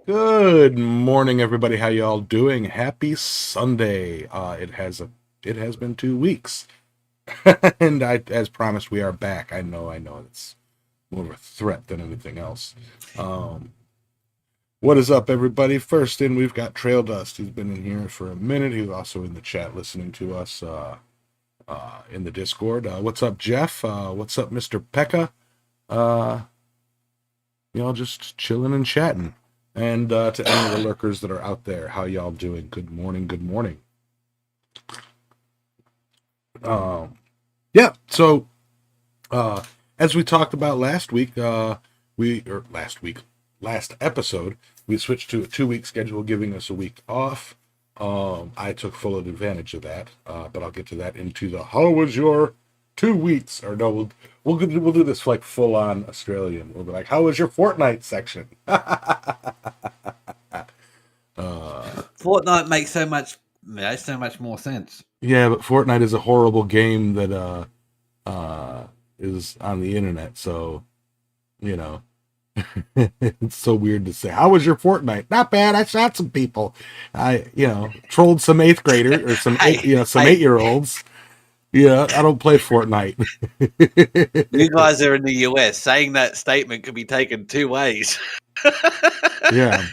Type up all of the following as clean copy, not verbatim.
Good morning, everybody. How y'all doing? Happy Sunday. It has been 2 weeks, and as promised, we are back. I know, it's more of a threat than anything else. Um, what is up, everybody? First in, we've got Trail Dust. He's been in here for a minute. He's also in the chat listening to us in the Discord. What's up, Jeff? What's up, Mister Pekka? Uh, y'all just chilling and chatting. And to any of the lurkers that are out there, how y'all doing? Good morning, good morning. Um, yeah, so as we talked about last week, last episode, we switched to a 2 week schedule, giving us a week off. I took full advantage of that, but I'll get to that into the how was your 2 weeks? Or no, we'll do this like full on Australian. We'll be like, how was your fortnight section? Fortnite makes so much more sense. Yeah, but Fortnite is a horrible game that is on the internet, so you know it's so weird to say. How was your Fortnite? Not bad. I shot some people. I trolled some eighth grader or some Hey, some hey, 8 year olds. Yeah, I don't play Fortnite. you guys are in the US. Saying that statement could be taken two ways. Yeah.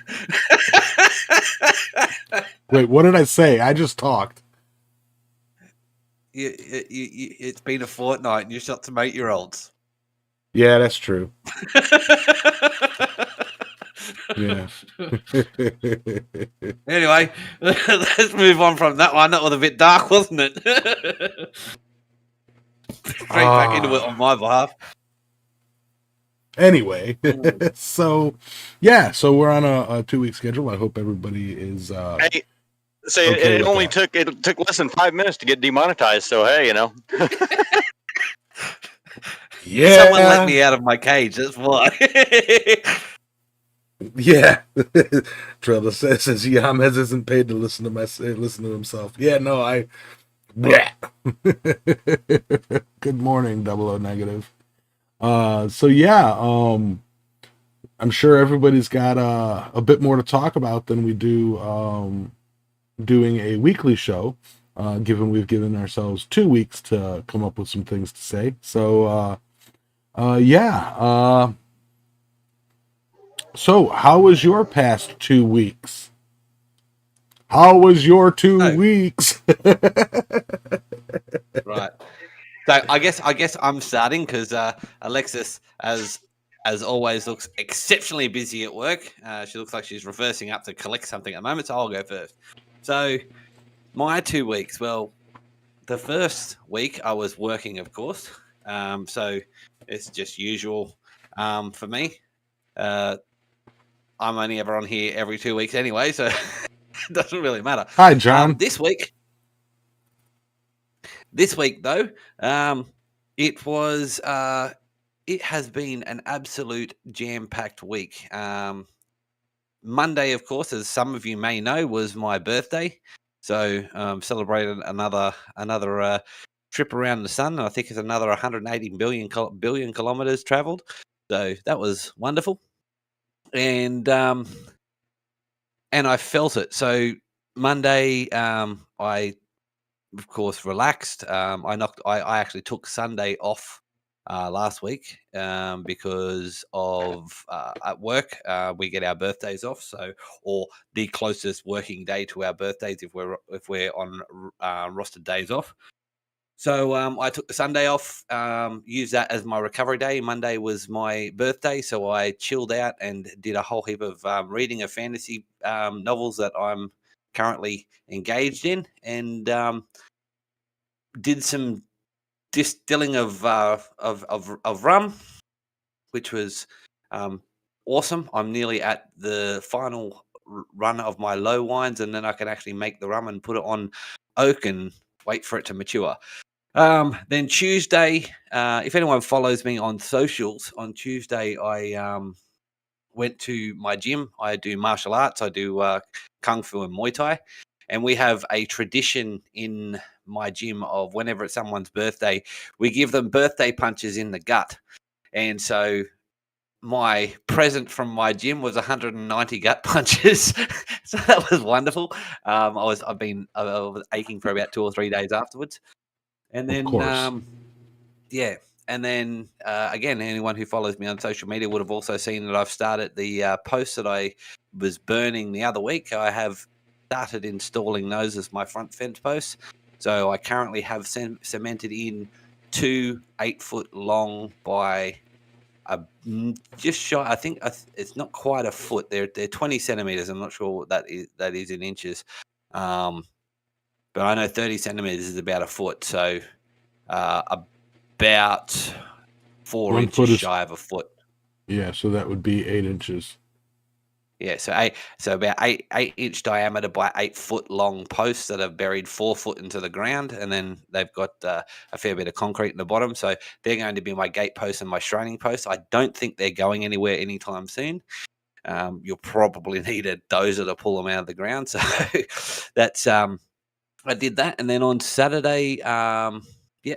Wait, what did I say? I just talked. It's been a fortnight and you shot some 8-year-olds. Yeah, that's true. Yeah. Anyway, let's move on from that one. That was a bit dark, wasn't it? Straight back into it on my behalf. Anyway, so we're on a 2 week schedule. I hope everybody is Hey, so okay it with only that. took less than 5 minutes to get demonetized. So hey, Someone let Yeah, me out of my cage. That's why. yeah. Trevor says Yamez isn't paid to listen to himself. Yeah, no, I. Good morning, 00 negative. So yeah, I'm sure everybody's got a bit more to talk about than we do doing a weekly show, given we've given ourselves 2 weeks to come up with some things to say. So, yeah. So, how was your past 2 weeks? How was your two Oh, weeks? right. So I guess I'm starting because Alexis, as always, looks exceptionally busy at work. She looks like she's reversing up to collect something at the moment, so I'll go first. So my 2 weeks. Well, the first week I was working, of course. So it's just usual for me. I'm only ever on here every 2 weeks anyway, so it doesn't really matter. Hi, John. This week though, it was. It has been an absolute jam-packed week. Monday, of course, as some of you may know, was my birthday, so celebrated another trip around the sun. I think it's another 180 billion kilometers traveled. So that was wonderful, and I felt it. So Monday, I of course relaxed. I actually took Sunday off last week because of at work we get our birthdays off, so or the closest working day to our birthdays if we're on rostered days off. So I took the Sunday off, used that as my recovery day. Monday was my birthday, so I chilled out and did a whole heap of reading of fantasy novels that I'm currently engaged in, and did some distilling of rum, which was awesome. I'm nearly at the final run of my low wines, and then I can actually make the rum and put it on oak and wait for it to mature. Then Tuesday, if anyone follows me on socials, on Tuesday I went to my gym. I do martial arts. I do kung fu and Muay Thai, and we have a tradition in my gym of whenever it's someone's birthday, we give them birthday punches in the gut. And so my present from my gym was 190 gut punches, so that was wonderful. I was aching for about 2 or 3 days afterwards, and Of then course. yeah, and then again, anyone who follows me on social media would have also seen that I've started the posts that I was burning the other week. I have started installing those as my front fence posts. So I currently have cemented in 2 8-foot long by just shy. I think it's not quite a foot. They're 20 centimeters. I'm not sure what that is in inches, um, but I know 30 centimeters is about a foot. So about 4 1 inches foot is, shy of a foot. yeah, so that would be 8 inches. Yeah, so about 8-inch diameter by 8-foot long posts that are buried 4 foot into the ground, and then they've got a fair bit of concrete in the bottom. So they're going to be my gate posts and my shraining posts. I don't think they're going anywhere anytime soon. You'll probably need a dozer to pull them out of the ground. So that's I did that, and then on Saturday,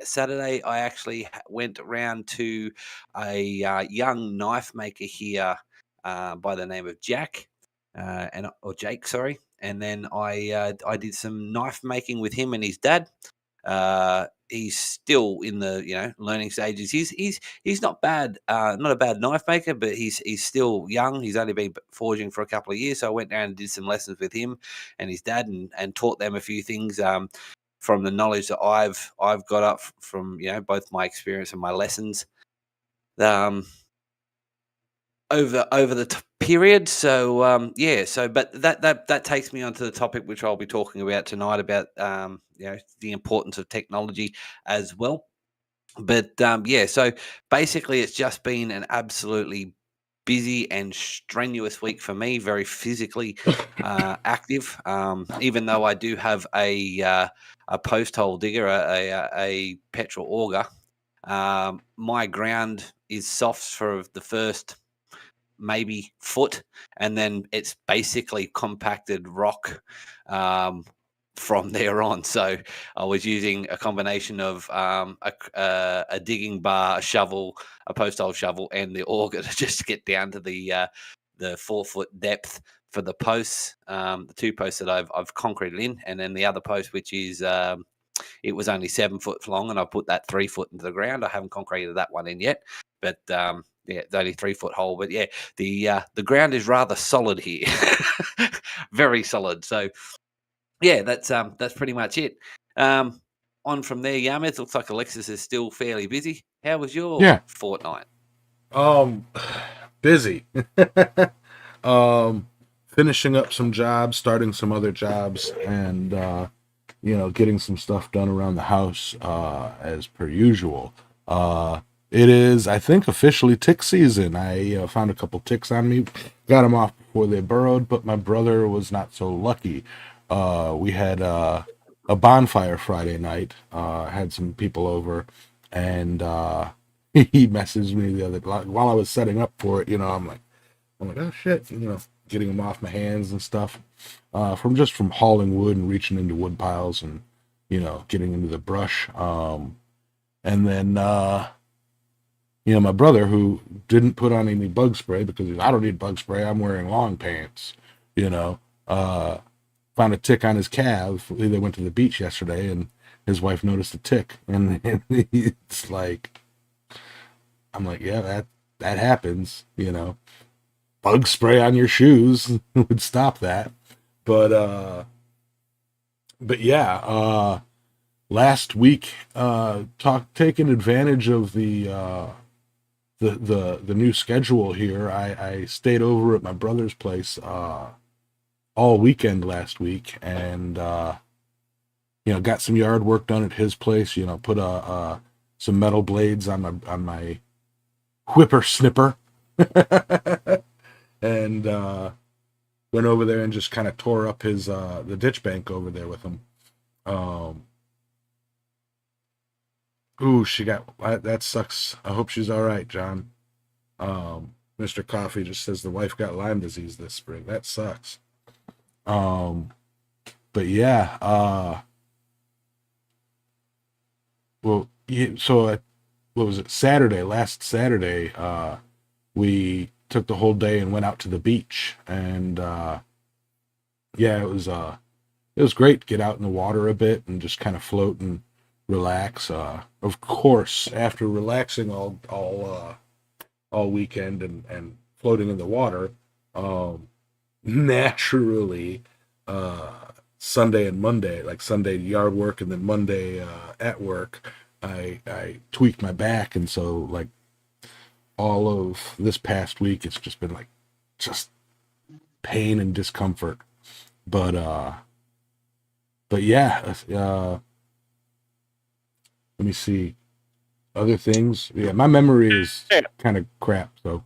Saturday I actually went around to a young knife maker here by the name of Jack, or Jake, sorry. And then I did some knife making with him and his dad. He's still in the learning stages. He's not bad, not a bad knife maker, but he's still young. He's only been forging for a couple of years. So I went down and did some lessons with him and his dad, and taught them a few things from the knowledge that I've got up from both my experience and my lessons. Over the period. So but that takes me onto the topic which I'll be talking about tonight about the importance of technology as well. But so basically it's just been an absolutely busy and strenuous week for me, very physically active. Even though I do have a post hole digger, a petrol auger, my ground is soft for the first maybe foot, and then it's basically compacted rock from there on. So I was using a combination of a digging bar, a shovel, a post hole shovel, and the auger to just get down to the 4 foot depth for the posts, the 2 posts that I've concreted in, and then the other post, which is it was only 7 foot long, and I put that 3 foot into the ground. I haven't concreted that one in yet, but it's only 3 foot hole. But yeah, the ground is rather solid here, very solid. So yeah, that's pretty much it. On from there, Yamed. Looks like Alexis is still fairly busy. How was your Yeah. fortnight? Busy. Finishing up some jobs, starting some other jobs, and getting some stuff done around the house as per usual. It is, I think, officially tick season. I found a couple ticks on me, got them off before they burrowed, but my brother was not so lucky. We had a bonfire Friday night, had some people over, and he messaged me the other while I was setting up for it. I'm like, oh shit, getting them off my hands and stuff, from hauling wood and reaching into wood piles and getting into the brush. And then my brother, who didn't put on any bug spray because I don't need bug spray, I'm wearing long pants, found a tick on his calf. They went to the beach yesterday and his wife noticed a tick, and it's like, I'm like, yeah, that happens, bug spray on your shoes would stop that. But yeah, last week, taking advantage of the new schedule here, I stayed over at my brother's place all weekend last week, and got some yard work done at his place. Put some metal blades on my whipper snipper, and went over there and just kind of tore up his the ditch bank over there with him. She got that sucks. I hope she's all right, John. Mr. Coffee just says the wife got Lyme disease this spring. That sucks. But yeah, so what was it? Last Saturday, we took the whole day and went out to the beach, and yeah, it was great to get out in the water a bit and just kind of float and relax. Of course, after relaxing all weekend and floating in the water, naturally, Sunday and Monday, like Sunday yard work and then Monday at work, I tweaked my back, and so like all of this past week, it's just been like just pain and discomfort. But yeah, let me see other things. Yeah, my memory is kind of crap, so.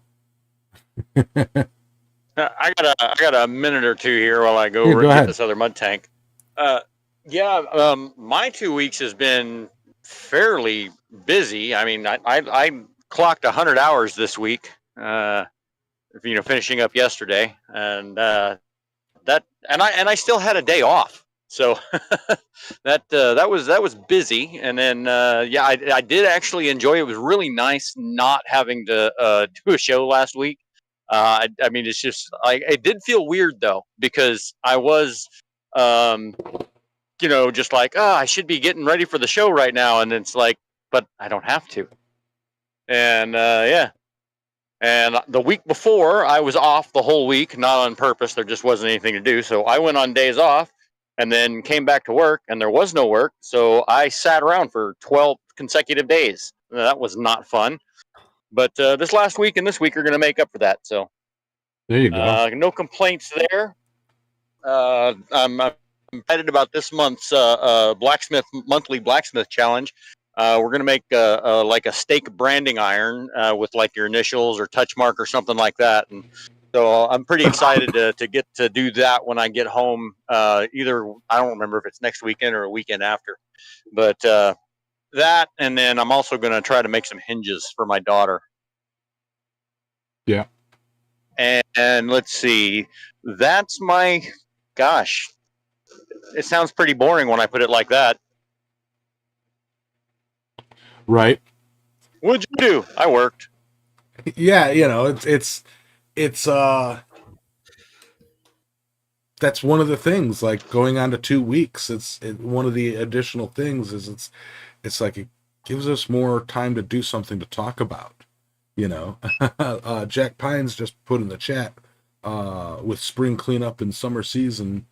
I got a minute or two here while I go Yeah, go get ahead. this other mud tank. My 2 weeks has been fairly busy. I mean, I clocked 100 hours this week. Finishing up yesterday, and I still had a day off. So that was busy, and then I did actually enjoy it. It was really nice not having to do a show last week. I mean, it's just it did feel weird though, because I was just like, oh, I should be getting ready for the show right now, and it's like, but I don't have to. And yeah. And the week before, I was off the whole week, not on purpose. There just wasn't anything to do. So I went on days off and then came back to work, and there was no work. So I sat around for 12 consecutive days. That was not fun. But this last week and this week are going to make up for that. So There you go. no complaints there. I'm excited about this month's monthly blacksmith challenge. We're gonna make like a stake branding iron with like your initials or touch mark or something like that, and so I'm pretty excited to get to do that when I get home. Either I don't remember if it's next weekend or a weekend after, but that, and then I'm also gonna try to make some hinges for my daughter. Yeah. And let's see, that's my gosh. It sounds pretty boring when I put it like that. Right. What'd you do? I worked. Yeah, it's that's one of the things, like going on to 2 weeks. One of the additional things is it's like it gives us more time to do something to talk about. Jack Pines just put in the chat, with spring cleanup and summer season,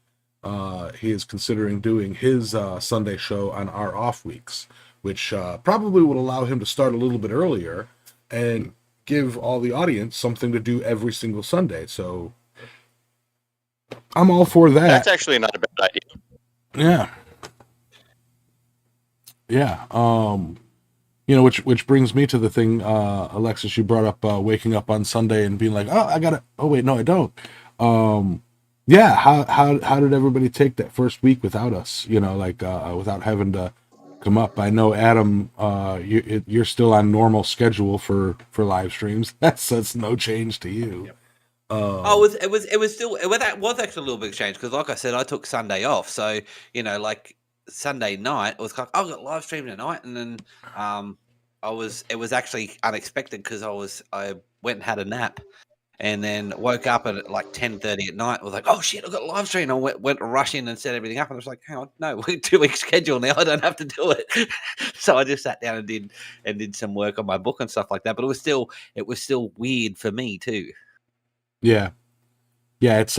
he is considering doing his Sunday show on our off weeks, which probably would allow him to start a little bit earlier and give all the audience something to do every single Sunday. So I'm all for that. That's actually not a bad idea. Yeah. Which brings me to the thing, Alexis, you brought up waking up on Sunday and being like, oh, I gotta. Oh wait, no, I don't. Yeah. How did everybody take that first week without us? Without having to come up. I know, Adam, you're still on normal schedule for live streams. That's no change to you. Yep. That was actually a little bit of change, because like I said, I took Sunday off, so like Sunday night, it was like, I've got live stream tonight, and then it was actually unexpected, because I went and had a nap, and then woke up at like 10:30 at night. I was like, oh shit, I've got a live stream. I went to rush in and set everything up, and I was like, hang on, no, we're 2 week schedule now. I don't have to do it. So I just sat down and did some work on my book and stuff like that. But it was still weird for me too. Yeah. It's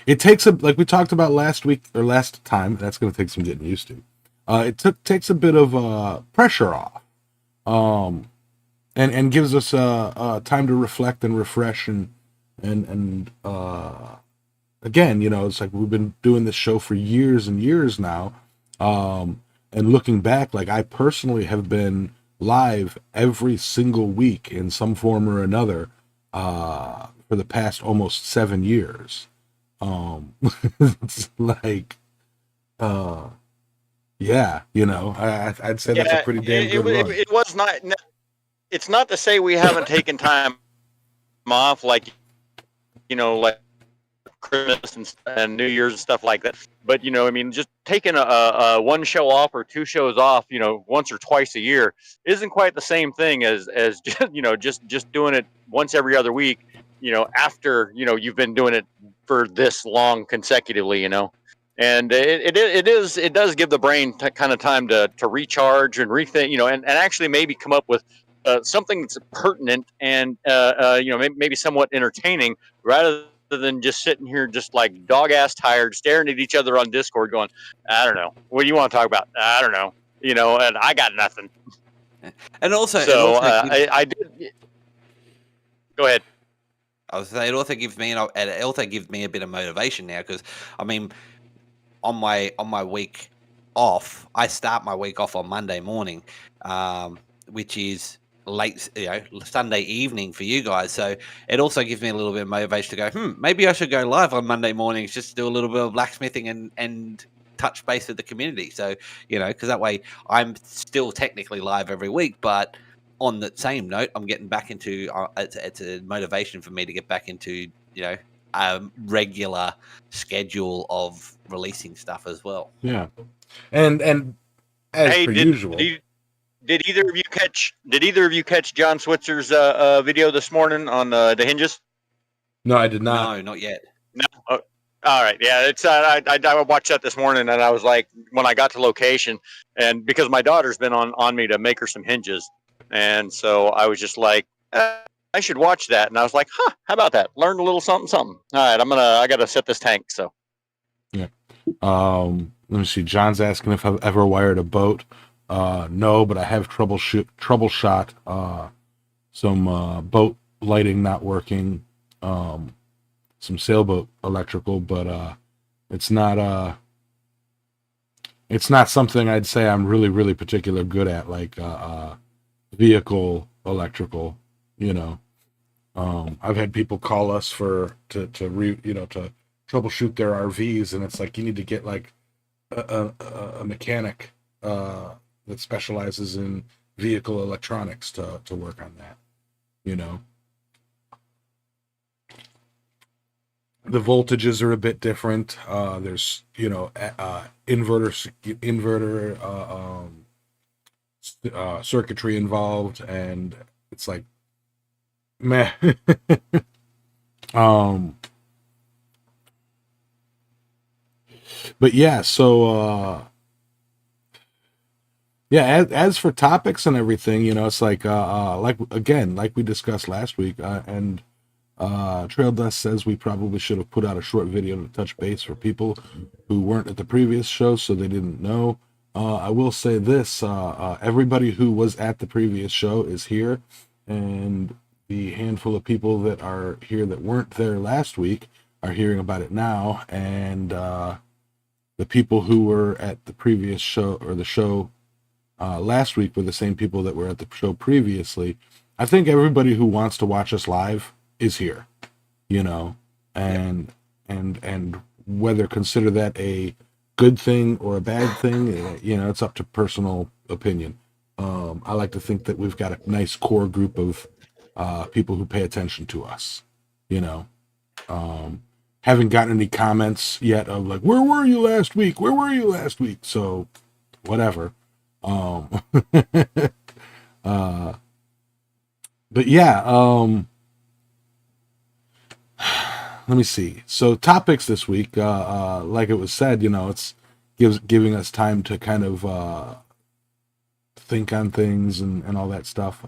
it takes like we talked about last week or last time. That's going to take some getting used to. It takes a bit of pressure off, and gives us time to reflect and refresh and again, it's like we've been doing this show for years and years now, and looking back, like I personally have been live every single week in some form or another for the past almost 7 years. It's like, yeah, I'd say that's a pretty damn good run. It was not. It's not to say we haven't taken time off, like Christmas and New Year's and stuff like that. But I mean, just taking a one show off or two shows off, once or twice a year isn't quite the same thing as just doing it once every other week. After you've been doing it for this long consecutively. And it does give the brain kind of time to recharge and rethink, and actually maybe come up with something that's pertinent and maybe somewhat entertaining, rather than just sitting here just like dog ass tired, staring at each other on Discord, going, I don't know, what do you want to talk about? I don't know, and I got nothing. And also, so I did. Go ahead. I was saying, it also gives me a bit of motivation now, because I mean, on my week off, I start my week off on Monday morning, which is late, Sunday evening for you guys. So it also gives me a little bit of motivation to go, maybe I should go live on Monday mornings, just to do a little bit of blacksmithing and touch base with the community. So, because that way I'm still technically live every week, but on the same note, I'm getting back into it's a motivation for me to get back into a regular schedule of releasing stuff as well. Yeah, and as per usual. Did either of you catch John Switzer's video this morning on the hinges? No, I did not. No, not yet. No. Oh, all right. Yeah, it's I watched that this morning, and I was like, when I got to location, and because my daughter's been on me to make her some hinges, and so I was just like, I should watch that, and I was like, how about that? Learned a little something. All right, I gotta set this tank. So yeah. Let me see. John's asking if I've ever wired a boat. No, but I have troubleshot some boat lighting not working, some sailboat electrical, but it's not something I'd say I'm really, really particular good at, like vehicle electrical. I've had people call us to troubleshoot their RVs, and it's like you need to get like a mechanic that specializes in vehicle electronics to work on that. The voltages are a bit different. There's inverter circuitry involved, and it's like meh. But yeah, so yeah, as for topics and everything, it's like like we discussed last week, and Trail Dust says we probably should have put out a short video to touch base for people who weren't at the previous show, so they didn't know. I will say this, everybody who was at the previous show is here, and the handful of people that are here that weren't there last week are hearing about it now, and the people who were at the previous show, or the show last week, were the same people that were at the show previously. I think everybody who wants to watch us live is here, and whether consider that a good thing or a bad thing, it's up to personal opinion. I like to think that we've got a nice core group of people who pay attention to us. Haven't gotten any comments yet of like, where were you last week? So whatever. But yeah, let me see. So topics this week, like it was said, it's giving us time to kind of think on things and all that stuff.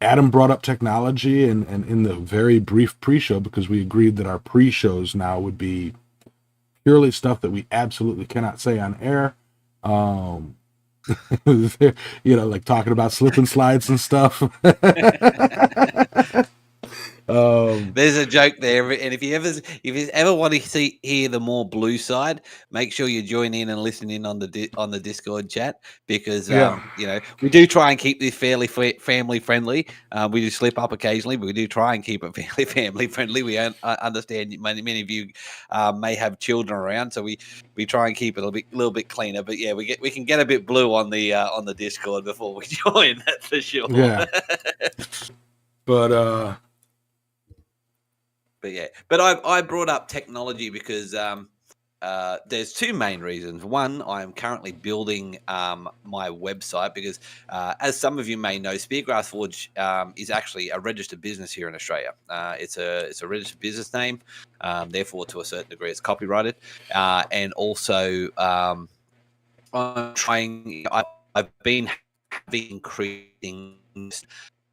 Adam brought up technology, and in the very brief pre-show, because we agreed that our pre-shows now would be purely stuff that we absolutely cannot say on air. Like talking about slip and slides and stuff. There's a joke there, and if you ever want to hear the more blue side, make sure you join in and listen in on the Discord chat, because we do try and keep this fairly family friendly. We do slip up occasionally, but we do try and keep it fairly family friendly. We understand many of you may have children around, so we try and keep it a little bit cleaner. But yeah, we can get a bit blue on the Discord before we join. That's for sure. Yeah. But but I brought up technology because there's two main reasons. One, I am currently building my website because, as some of you may know, Speargrass Forge is actually a registered business here in Australia. It's a registered business name, therefore, to a certain degree, it's copyrighted, and also I'm trying. I've been increasing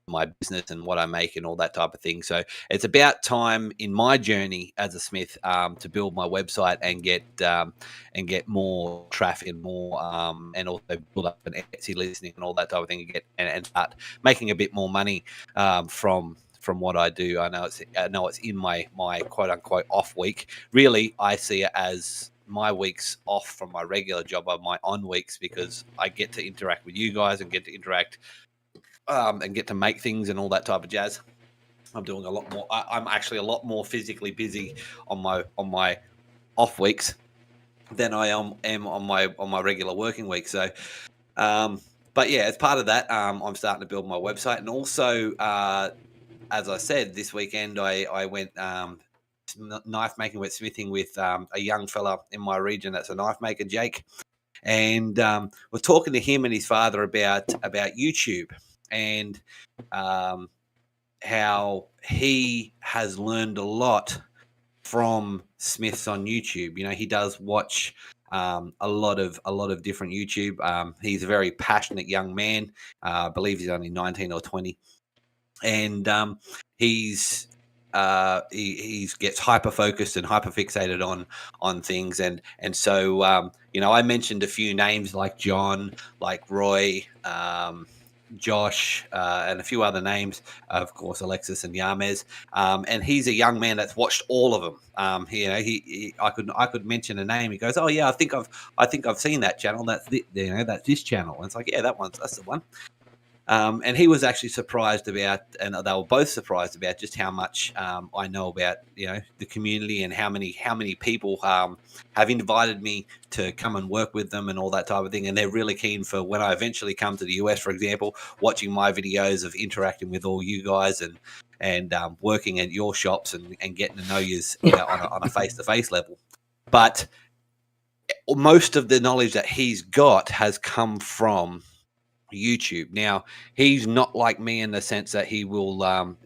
my business and what I make and all that type of thing. So it's about time in my journey as a smith to build my website and get more traffic and more and also build up an Etsy listing and all that type of thing and get and start making a bit more money from what I do. I know it's in my quote unquote off week. Really, I see it as my weeks off from my regular job are my on weeks because I get to interact with you guys and get to interact and get to make things and all that type of jazz. I'm doing a lot more. I'm actually a lot more physically busy on my off weeks than I am on my regular working week. So, but yeah, as part of that, I'm starting to build my website, and also, as I said, this weekend I went knife making, went smithing with a young fella in my region that's a knife maker, Jake, and we're talking to him and his father about YouTube and how he has learned a lot from Smiths on YouTube. You know, he does watch a lot of different YouTube. He's a very passionate young man. I believe he's only 19 or 20, and he gets hyper focused and hyper fixated on things, and so you know, I mentioned a few names like John, like Roy, Josh, and a few other names, of course, Alexis and Yamez. And he's a young man that's watched all of them. I could mention a name. He goes, "Oh yeah, I think I've seen that channel. That's that's this channel." And it's like, yeah, that's the one. And he was actually surprised about, and they were both surprised about just how much I know about the community and how many people have invited me to come and work with them and all that type of thing. And they're really keen for when I eventually come to the US, for example, watching my videos of interacting with all you guys and working at your shops and getting to know you on a face-to-face level. But most of the knowledge that he's got has come from YouTube. Now, he's not like me in the sense that he will,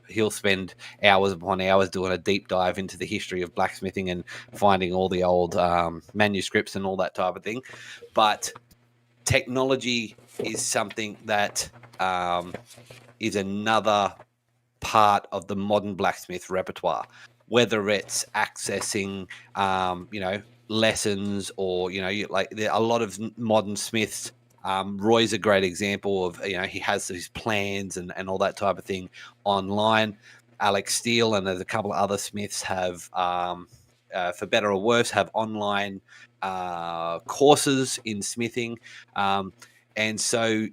he'll spend hours upon hours doing a deep dive into the history of blacksmithing and finding all the old manuscripts and all that type of thing. But technology is something that is another part of the modern blacksmith repertoire, whether it's accessing, lessons or, like there are a lot of modern smiths. Roy's a great example of, he has these plans and all that type of thing online. Alex Steele and there's a couple of other smiths have, for better or worse, have online courses in smithing. And so,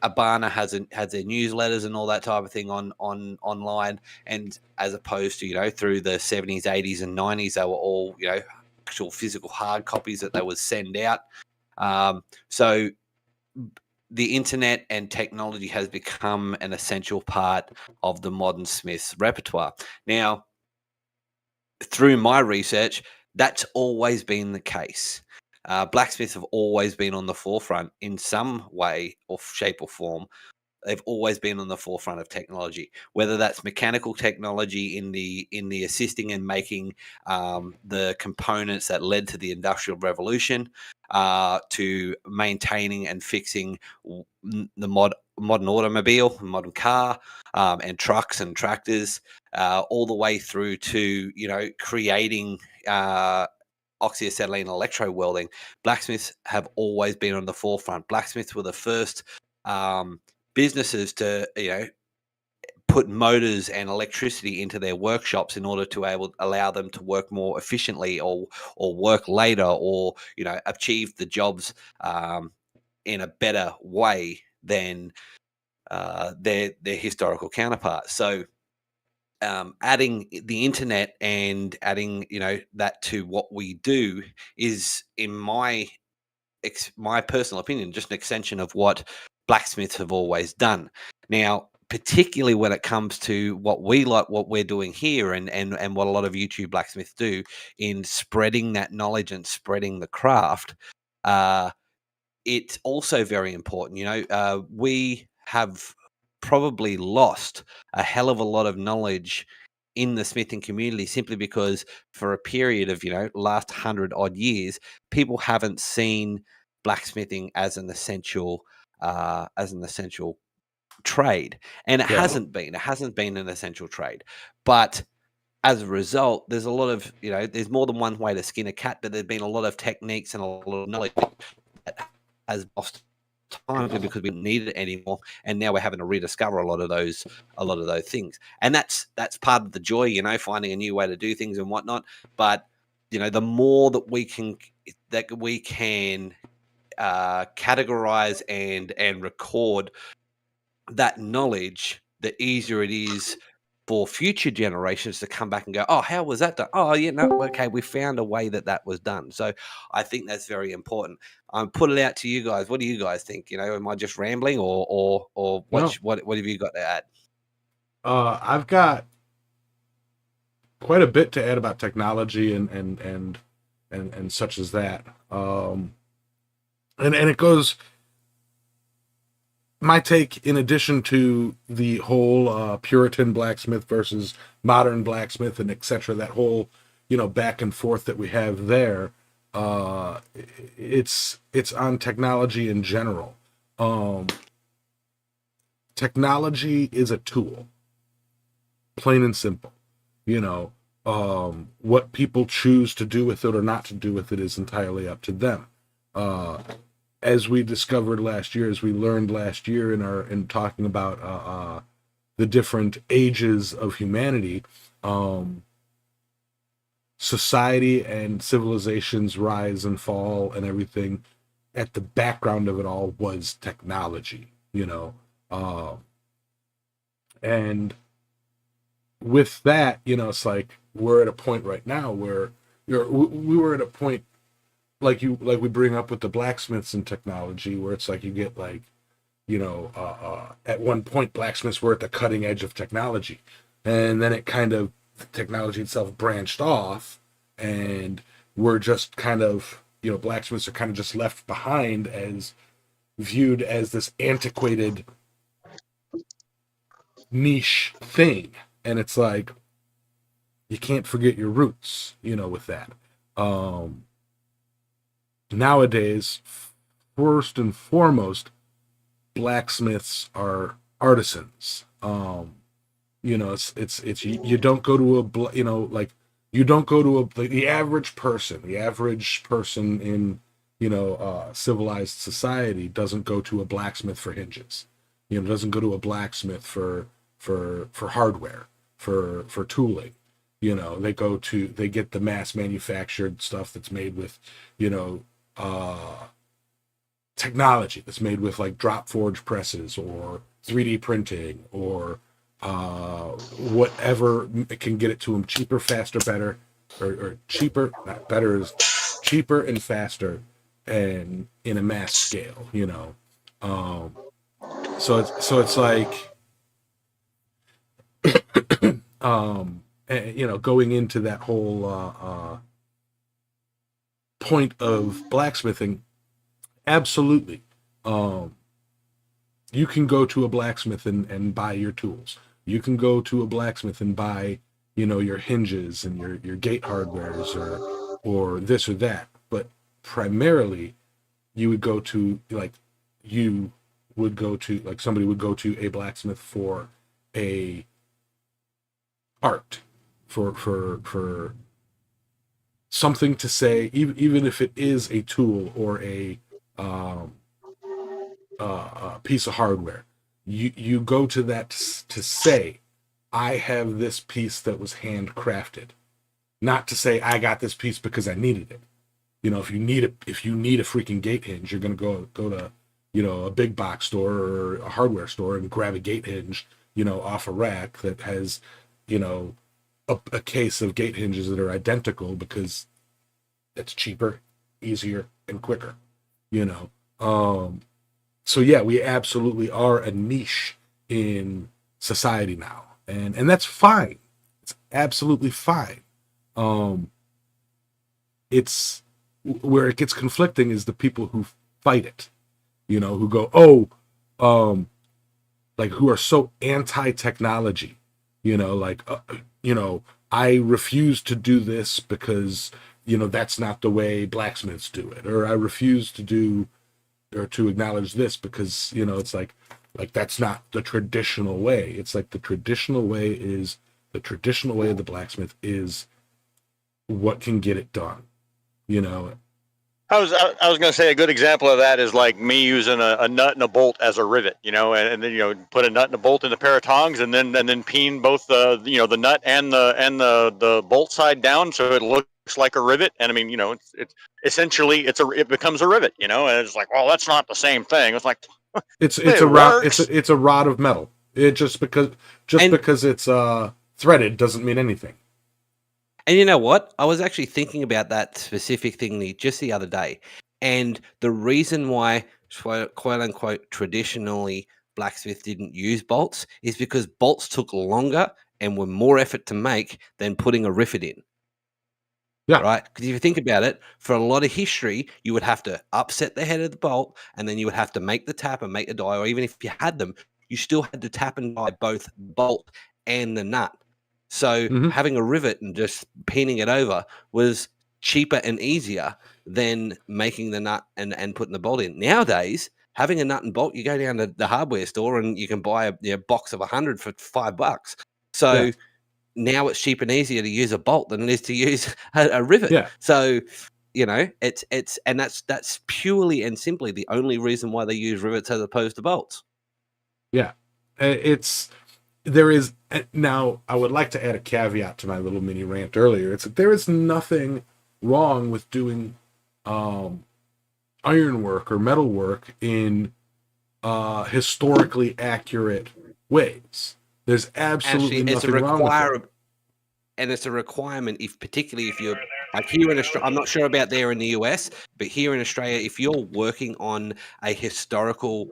Abana has their newsletters and all that type of thing on online. And as opposed to, through the 70s, 80s and 90s, they were all, actual physical hard copies that they would send out. So the internet and technology has become an essential part of the modern smith's repertoire. Now, through my research, that's always been the case. Blacksmiths have always been on the forefront in some way or shape or form. They've always been on the forefront of technology, whether that's mechanical technology in the assisting and making the components that led to the Industrial Revolution, to maintaining and fixing the modern automobile, modern car, and trucks and tractors, all the way through to creating oxyacetylene electro welding. Blacksmiths have always been on the forefront. Blacksmiths were the first businesses to put motors and electricity into their workshops in order to allow them to work more efficiently or work later or achieve the jobs in a better way than their historical counterparts. So adding the internet and adding that to what we do is, in my personal opinion, just an extension of what blacksmiths have always done. Now, particularly when it comes to what we like, what we're doing here, and what a lot of YouTube blacksmiths do in spreading that knowledge and spreading the craft. It's also very important. We have probably lost a hell of a lot of knowledge in the smithing community simply because for a period of last 100 odd years, people haven't seen blacksmithing as an essential trade, and it Yeah. hasn't been an essential trade. But as a result, there's a lot of there's more than one way to skin a cat, but there's been a lot of techniques and a lot of knowledge that has lost time because we don't need it anymore, and now we're having to rediscover a lot of those things. And that's part of the joy, finding a new way to do things and whatnot. But the more that we can categorize and record that knowledge, the easier it is for future generations to come back and go, oh, how was that done? Oh, yeah, no, okay, we found a way that was done. So I think that's very important. Put it out to you guys. What do you guys think? Am I just rambling, or No. what have you got to add? I've got quite a bit to add about technology and such as that. And it goes, my take, in addition to the whole Puritan blacksmith versus modern blacksmith and etc., that whole back and forth that we have there. It's on technology in general. Technology is a tool, plain and simple. What people choose to do with it or not to do with it is entirely up to them. As we discovered last year, as we learned last year in talking about the different ages of humanity, society and civilization's rise and fall and everything, at the background of it all was technology, and with that, it's like we're at a point right now where we were at a point like we bring up with the blacksmiths and technology, where it's like you get like at one point blacksmiths were at the cutting edge of technology, and then it kind of, the technology itself branched off, and we're just kind of blacksmiths are kind of just left behind, as viewed as this antiquated niche thing. And it's like, you can't forget your roots, with that. Nowadays, first and foremost, blacksmiths are artisans. It's you don't go to the average person in civilized society doesn't go to a blacksmith for hinges. Doesn't go to a blacksmith for hardware, for tooling. They get the mass manufactured stuff that's made with technology, that's made with like drop forge presses or 3D printing or whatever can get it to them cheaper, faster, better, or cheaper, not better, is cheaper and faster, and in a mass scale. So it's like going into that whole point of blacksmithing, absolutely. You can go to a blacksmith and buy your tools. You can go to a blacksmith and buy, your hinges and your gate hardwares or this or that. But primarily, somebody would go to a blacksmith for a art, for something to say, even if it is a tool or a piece of hardware. You go to that to say, I have this piece that was handcrafted, not to say I got this piece because I needed it. If you need a freaking gate hinge, you're gonna go to a big box store or a hardware store and grab a gate hinge off a rack that has a case of gate hinges that are identical because it's cheaper, easier, and quicker. So yeah, we absolutely are a niche in society now, and that's fine. It's absolutely fine. It's where it gets conflicting is the people who fight it, who go, like who are so anti-technology, like, I refuse to do this because, that's not the way blacksmiths do it, or I refuse to do or to acknowledge this because, it's like that's not the traditional way. It's like the traditional way of the blacksmith is what can get it done, you know. I was going to say a good example of that is like me using a nut and a bolt as a rivet, and then put a nut and a bolt in a pair of tongs, and then peen both the the nut and the bolt side down so it looks like a rivet. And I mean, it's essentially it becomes a rivet, and it's like, well, that's not the same thing. It's like it's it a rod. works. It's a rod of metal. It because it's threaded doesn't mean anything. And you know what? I was actually thinking about that specific thing just the other day. And the reason why, quote unquote, traditionally blacksmith didn't use bolts is because bolts took longer and were more effort to make than putting a rivet in. Yeah. Right? Because if you think about it, for a lot of history, you would have to upset the head of the bolt, and then you would have to make the tap and make the die, or even if you had them, you still had to tap and die both bolt and the nut. So having a rivet and just pinning it over was cheaper and easier than making the nut and putting the bolt in. Nowadays, having a nut and bolt, you go down to the hardware store and you can buy a box of 100 for $5. So now it's cheap and easier to use a bolt than it is to use a rivet. Yeah. So, it's and that's purely and simply the only reason why they use rivets as opposed to bolts. Yeah. Now I would like to add a caveat to my little mini rant earlier. It's that there is nothing wrong with doing ironwork or metalwork in historically accurate ways. There's absolutely nothing wrong with that. And it's a requirement, particularly if you're like here in Australia. I'm not sure about there in the US, but here in Australia, if you're working on a historical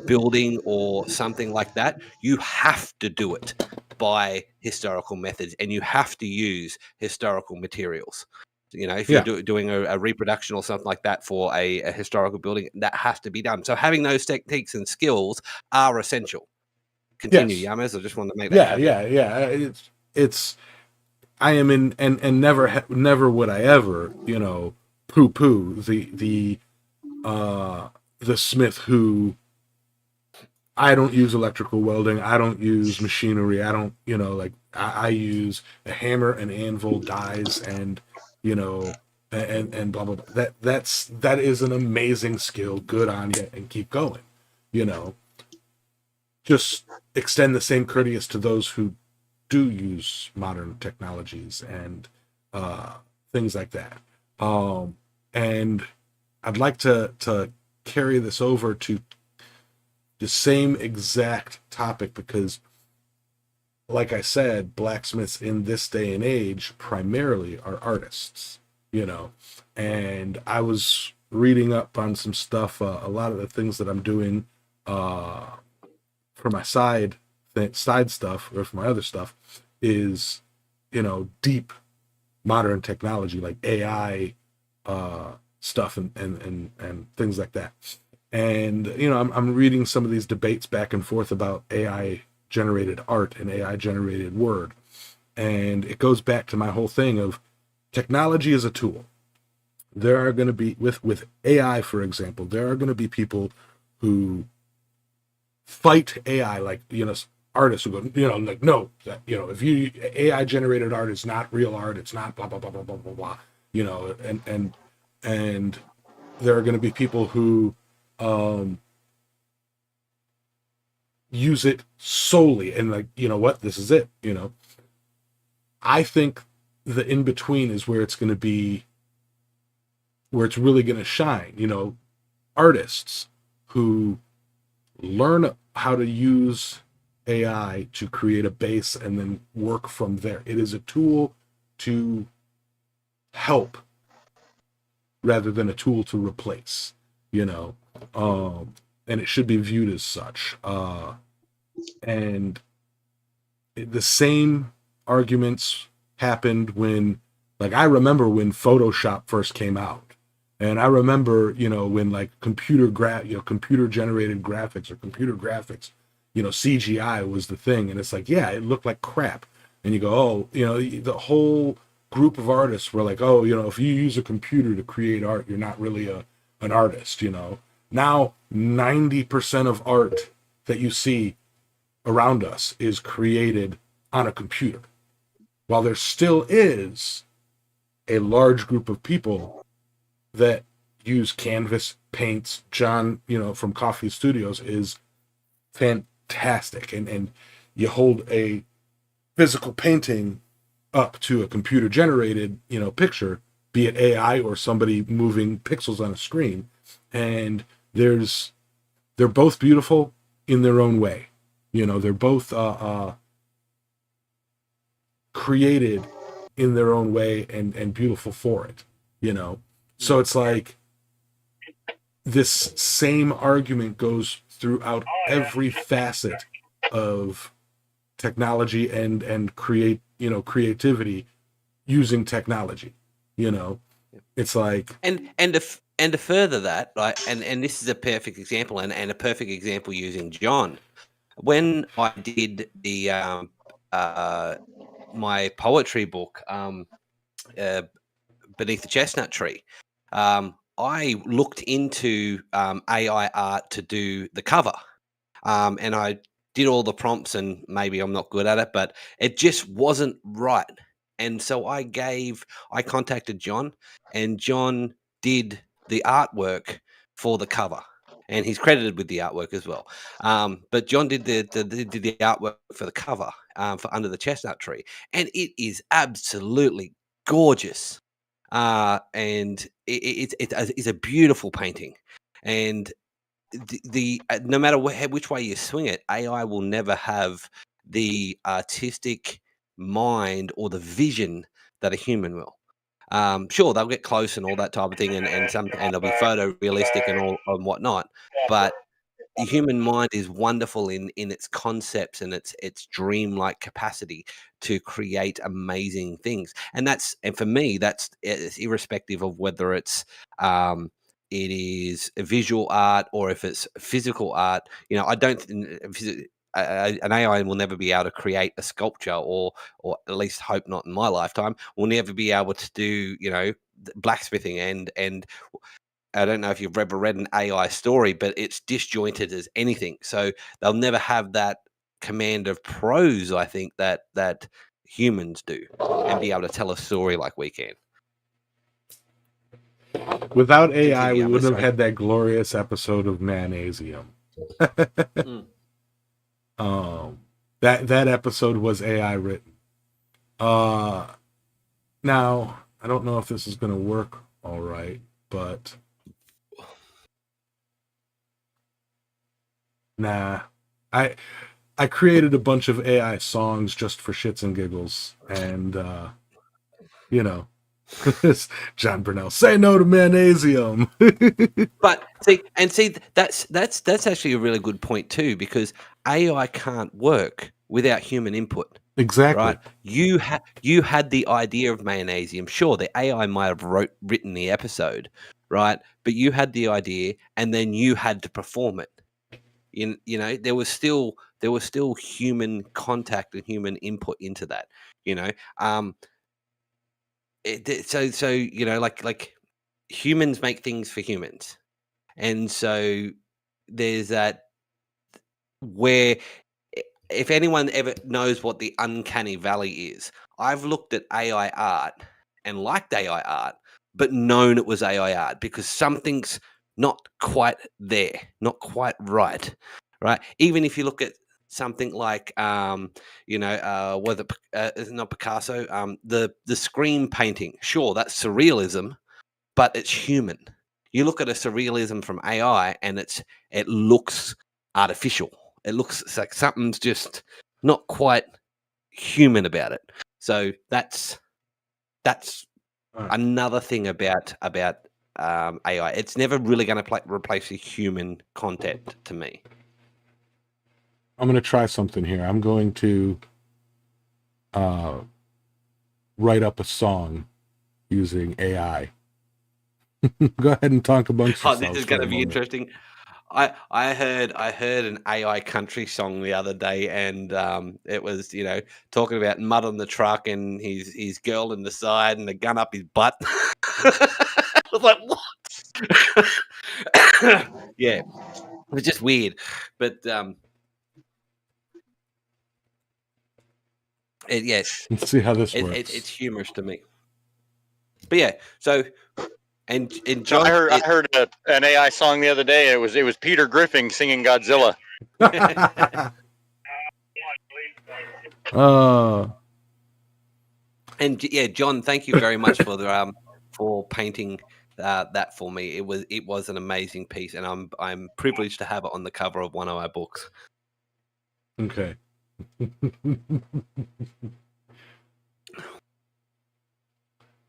building or something like that, you have to do it by historical methods, and you have to use historical materials. If you're doing a reproduction or something like that for a historical building, that has to be done. So having those techniques and skills are essential. Continue, Yamas. I just want to make that. Yeah. It's. I am in, and never would I ever, poo-poo the smith who. I don't use electrical welding. I don't use machinery. I don't, I use a hammer, an anvil, dies, and and blah blah blah. That is an amazing skill. Good on you, and keep going. Just extend the same courteous to those who do use modern technologies and things like that. And I'd like to carry this over to the same exact topic because, like I said, blacksmiths in this day and age primarily are artists, and I was reading up on some stuff, a lot of the things that I'm doing for my side stuff or for my other stuff is, deep modern technology like AI stuff and things like that. And, I'm reading some of these debates back and forth about AI generated art and AI generated word. And it goes back to my whole thing of technology is a tool. There are going to be, with AI, for example, there are going to be people who fight AI, like, artists who go, like, no, that, if you AI generated art is not real art, it's not blah, blah, blah, blah, blah, blah, blah, and there are going to be people who use it solely and like, what, this is it, I think the in-between is where it's going to be, where it's really going to shine, artists who learn how to use AI to create a base and then work from there. It is a tool to help rather than a tool to replace, and it should be viewed as such. And the same arguments happened when, like, I remember when Photoshop first came out, and I remember, when like computer generated graphics or computer graphics, CGI was the thing, and it's like, yeah, it looked like crap, and you go, oh, the whole group of artists were like, oh, if you use a computer to create art, you're not really an artist. Now 90% of art that you see around us is created on a computer. While there still is a large group of people that use canvas, paints. John, from Coffee Studios is fantastic. And you hold a physical painting up to a computer generated, picture, be it AI or somebody moving pixels on a screen. And they're both beautiful in their own way. They're both created in their own way and beautiful for it. So it's like this same argument goes throughout every facet of technology and creativity using technology. It's like, and to further that, like, and this is a perfect example, and a perfect example using John. When I did the my poetry book, Beneath the Chestnut Tree, I looked into AI art to do the cover, and I did all the prompts, and maybe I'm not good at it, but it just wasn't right. And so I contacted John, and John did the artwork for the cover, and he's credited with the artwork as well. But John did the artwork for the cover, for Under the Chestnut Tree, and it is absolutely gorgeous. And it's a beautiful painting, and the no matter which way you swing it, AI will never have the artistic mind or the vision that a human will. Sure, they'll get close and all that type of thing, and they'll be photorealistic and all and whatnot, but the human mind is wonderful in its concepts and its dreamlike capacity to create amazing things. And for me, it's irrespective of whether it is a visual art or if it's physical art. I don't an AI will never be able to create a sculpture, or at least hope not in my lifetime. Will never be able to do blacksmithing, and I don't know if you've ever read an AI story, but it's disjointed as anything. So they'll never have that command of prose, I think, that humans do, and be able to tell a story like we can. Without AI, we wouldn't have had that glorious episode of Manasium. That episode was AI written. Now, I don't know if this is going to work all right, but nah. I created a bunch of AI songs just for shits and giggles, and John Burnell, say no to Manasium. But see, that's actually a really good point too, because AI can't work without human input. Exactly. Right? You had the idea of Manasium. Sure, the AI might have written the episode, right? But you had the idea, and then you had to perform it. There was still human contact and human input into that. Like humans make things for humans, and so there's that where, if anyone ever knows what the uncanny valley is, I've looked at AI art and liked AI art, but known it was AI art because something's not quite there, not quite right. Even if you look at something like, whether it's not Picasso, the screen painting, sure, that's surrealism, but it's human. You look at a surrealism from AI, and it looks artificial. It looks like something's just not quite human about it. So that's another thing about AI. It's never really going to replace the human content to me. I'm going to try something here. I'm going to write up a song using AI. Go ahead and talk amongst Oh, yourselves. this is going to be interesting. I heard an AI country song the other day, and it was talking about mud on the truck and his girl in the side and a gun up his butt. I was like, what? Yeah, it was just weird, but yes, Let's see how this works. it's humorous to me. But yeah, so and So John, I heard an AI song the other day. It was Peter Griffin singing Godzilla. And yeah, John, thank you very much for painting that for me. It was an amazing piece, and I'm privileged to have it on the cover of one of my books. Okay.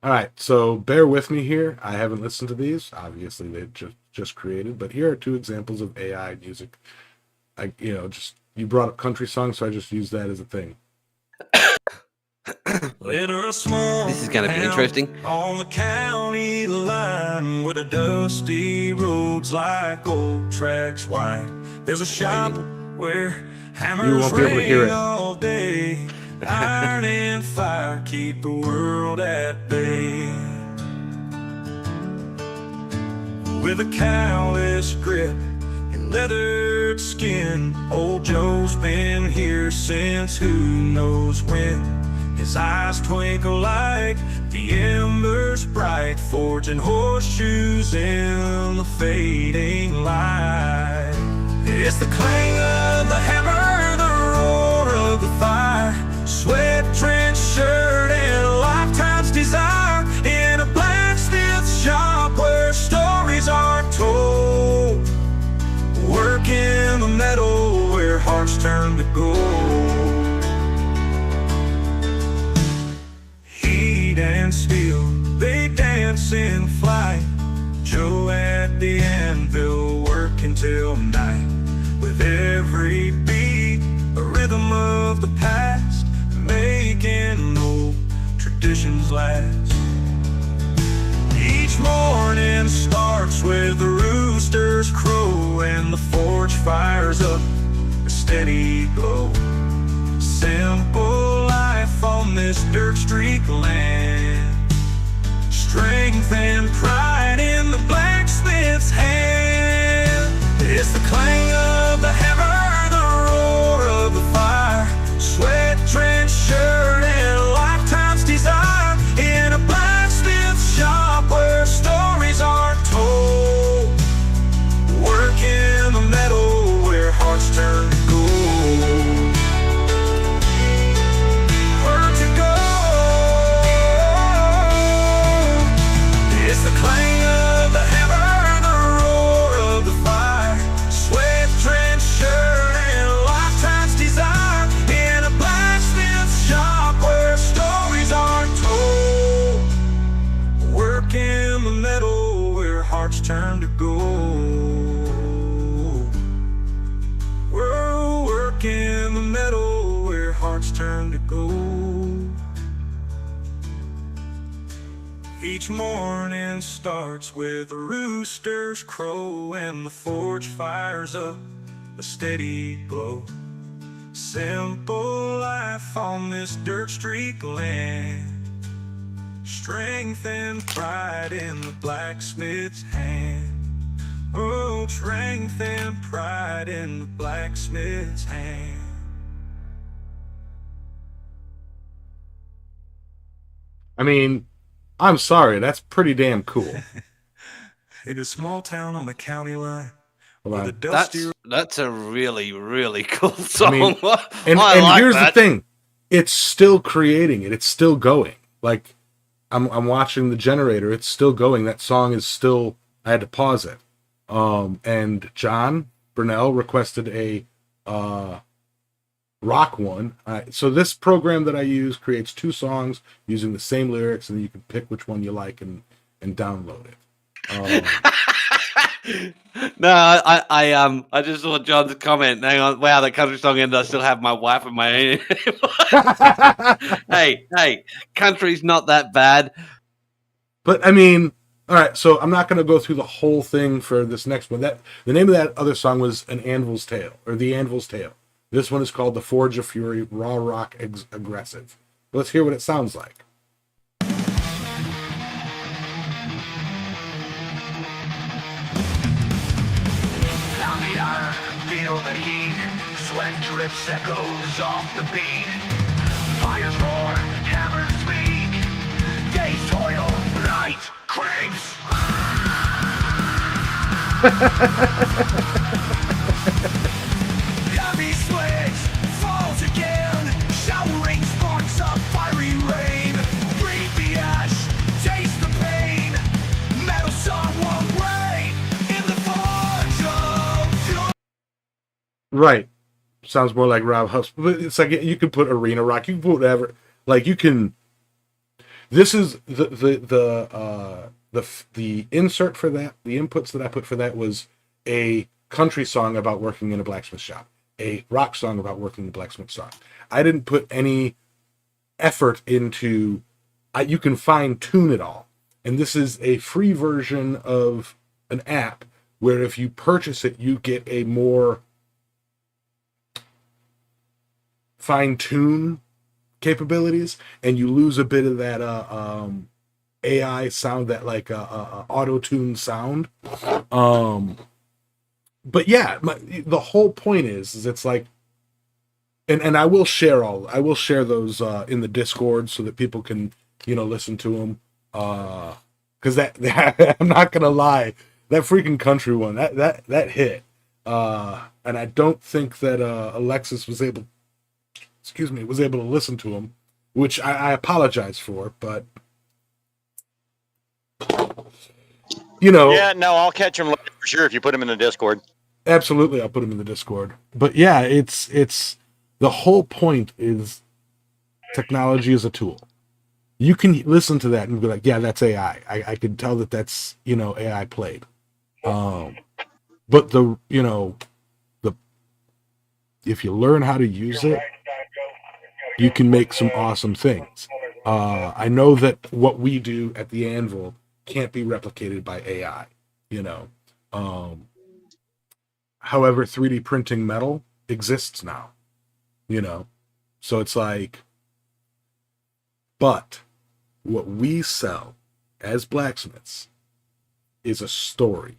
All right, so bear with me here. I haven't listened to these. Obviously, they just created, but here are two examples of AI music. You brought up country songs, so I just used that as a thing. This is going to be interesting. On the county line with the dusty roads like old tracks white. There's a shop where hammers won't be able to hear it. all day. Iron and fire keep the world at bay. With a callous grip and leathered skin, old Joe's been here since who knows when. His eyes twinkle like the embers bright, forging horseshoes in the fading light. It's the clang of the hammer, the roar of the fire, sweat drenched shirt and a lifetime's desire, in a blacksmith shop where stories are told, working the metal where hearts turn to gold. Heat and steel, they dance in flight, Joe at the anvil working till night. With every beat, a rhythm of the past, making old traditions last. Each morning starts with the rooster's crow and the forge fires up a steady glow. Simple life on this dirt streak land, strength and pride in the blacksmith's hand. It's the clang of the hammer, the roar of the fire, sweat drenched shirt and a lifetime's desire, in a blacksmith shop where stories are told, working the metal where hearts turn to gold. Where to go? It's the clang of the hammer, the roar of the fire, sweat drenched shirt and a lifetime's desire, in a blacksmith shop where stories are told, working the metal where hearts turn to gold. We're working the metal where hearts turn to gold. Each morning starts with a rooster's crow and the forge fires up a steady glow. Simple life on this dirt streak land, strength and pride in the blacksmith's hand. Oh, strength and pride in the blacksmith's hand. I mean, I'm sorry, that's pretty damn cool. In a small town on the county line, Hold with a on. dusty That's a really, really cool song. mean, I And like here's that. the thing, it's still creating it. It's still going. Like, I'm watching the generator. It's still going. That song is still. I had to pause it. And John Burnell requested a rock one. So this program that I use creates two songs using the same lyrics, and you can pick which one you like and download it. No, I just saw John's comment. Hang on, wow, the country song ended. I still have my wife in my hand. hey, country's not that bad. But I mean, all right. So I'm not going to go through the whole thing for this next one. That the name of that other song was "An Anvil's Tale" or "The Anvil's Tale." This one is called "The Forge of Fury," raw rock aggressive. Let's hear what it sounds like. Feel the heat, sweat drips, echoes off the beat. Fires roar, hammers speak. Days toil, night craves. Heavy splits, falls again. Showering sparks of fiery rain. Breathe the ash, taste the pain. Metal song won't rain in the forge of fury. Right. Sounds more like Rob Huff, but it's like you can put arena rock, you can put whatever. Like you can. This is the insert for that. The inputs that I put for that was a country song about working in a blacksmith shop, a rock song about working in a blacksmith shop. I didn't put any effort into. You can fine tune it all, and this is a free version of an app where if you purchase it, you get a more fine-tune capabilities, and you lose a bit of that AI sound, that like auto-tune sound. But yeah, the whole point is it's like, and I will share those in the Discord so that people can listen to them. Because that I'm not gonna lie, that freaking country one that hit. And I don't think that Alexis was able to listen to him, which I apologize for, but Yeah, no, I'll catch him later for sure if you put him in the Discord. Absolutely, I'll put him in the Discord. But yeah, it's the whole point is technology is a tool. You can listen to that and be like, yeah, that's AI. I can tell that that's AI played. But the if you learn how to use it, you can make some awesome things. I know that what we do at the Anvil can't be replicated by AI. However, 3D printing metal exists now. So it's like, but what we sell as blacksmiths is a story.